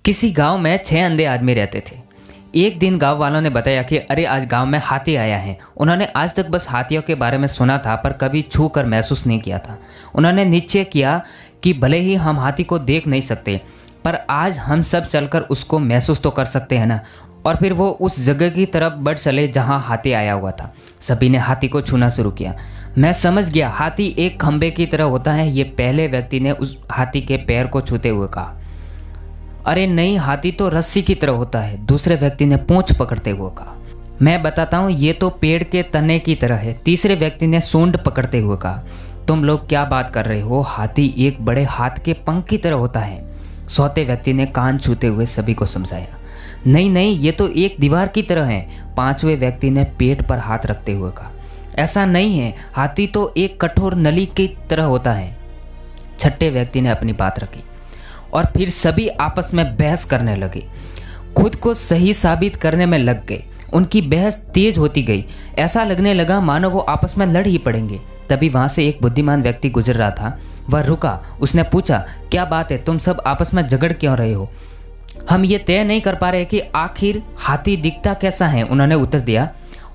किसी गांव में 6 अंधे आदमी रहते थे। एक दिन गांव वालों ने बताया कि अरे आज गांव में हाथी आया है। उन्होंने आज तक बस हाथियों के बारे में सुना था पर कभी छू कर महसूस नहीं किया था। उन्होंने निश्चय किया कि भले ही हम हाथी को देख नहीं सकते पर आज हम सब चलकर उसको महसूस तो कर सकते हैं ना। और फिर वो उस जगह की तरफ बढ़ चले जहाँ हाथी आया हुआ था। सभी ने हाथी को छूना शुरू किया। मैं समझ गया, हाथी एक खंबे की तरह होता है, ये पहले व्यक्ति ने उस हाथी के पैर को छूते हुए कहा। अरे नहीं, हाथी तो रस्सी की तरह होता है, दूसरे व्यक्ति ने पूंछ पकड़ते हुए कहा। मैं बताता हूँ, ये तो पेड़ के तने की तरह है, तीसरे व्यक्ति ने सूंड पकड़ते हुए कहा। तुम लोग क्या बात कर रहे हो, हाथी एक बड़े हाथ के पंख की तरह होता है, चौथे व्यक्ति ने कान छूते हुए सभी को समझाया। नहीं नहीं, ये तो एक दीवार की तरह है, पांचवें व्यक्ति ने पेट पर हाथ रखते हुए कहा। ऐसा नहीं है, हाथी तो एक कठोर नली की तरह होता है, छठे व्यक्ति ने अपनी बात रखी। और फिर सभी आपस में बहस करने लगे, खुद को सही साबित करने में लग गए। उनकी बहस तेज होती गई, ऐसा लगने लगा मानो वो आपस में लड़ ही पड़ेंगे। तभी वहां से एक बुद्धिमान व्यक्ति गुजर रहा था। वह रुका, उसने पूछा, क्या बात है, तुम सब आपस में झगड़ क्यों रहे हो? हम ये तय नहीं कर पा रहे कि आखिर हाथी दिखता कैसा है, उन्होंने उत्तर दिया।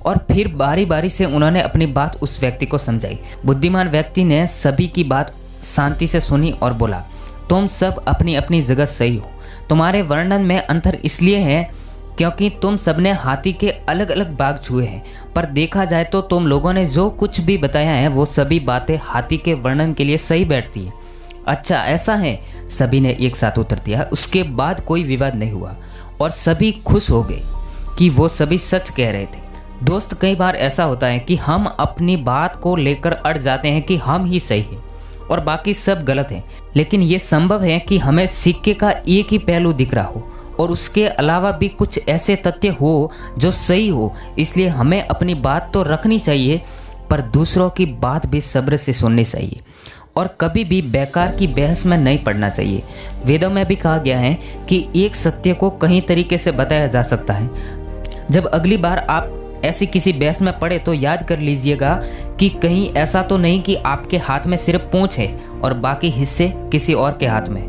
और फिर बारी बारी से उन्होंने अपनी बात उस व्यक्ति को समझाई। बुद्धिमान व्यक्ति ने सभी की बात शांति से सुनी और बोला, तुम सब अपनी अपनी जगह सही हो। तुम्हारे वर्णन में अंतर इसलिए है क्योंकि तुम सबने हाथी के अलग अलग भाग छुए हैं, पर देखा जाए तो तुम लोगों ने जो कुछ भी बताया है वो सभी बातें हाथी के वर्णन के लिए सही बैठती है। अच्छा ऐसा है, सभी ने एक साथ उत्तर दिया। उसके बाद कोई विवाद नहीं हुआ और सभी खुश हो गए कि वो सभी सच कह रहे थे। दोस्त, कई बार ऐसा होता है कि हम अपनी बात को लेकर अड़ जाते हैं कि हम ही सही हैं और बाकी सब गलत हैं, लेकिन ये संभव है कि हमें सिक्के का एक ही पहलू दिख रहा हो और उसके अलावा भी कुछ ऐसे तथ्य हो जो सही हो। इसलिए हमें अपनी बात तो रखनी चाहिए पर दूसरों की बात भी सब्र से सुननी चाहिए और कभी भी बेकार की बहस में नहीं पड़ना चाहिए। वेदों में भी कहा गया है कि एक सत्य को कई तरीके से बताया जा सकता है। जब अगली बार आप ऐसी किसी बहस में पड़े तो याद कर लीजिएगा कि कहीं ऐसा तो नहीं कि आपके हाथ में सिर्फ पूंछ है और बाकी हिस्से किसी और के हाथ में।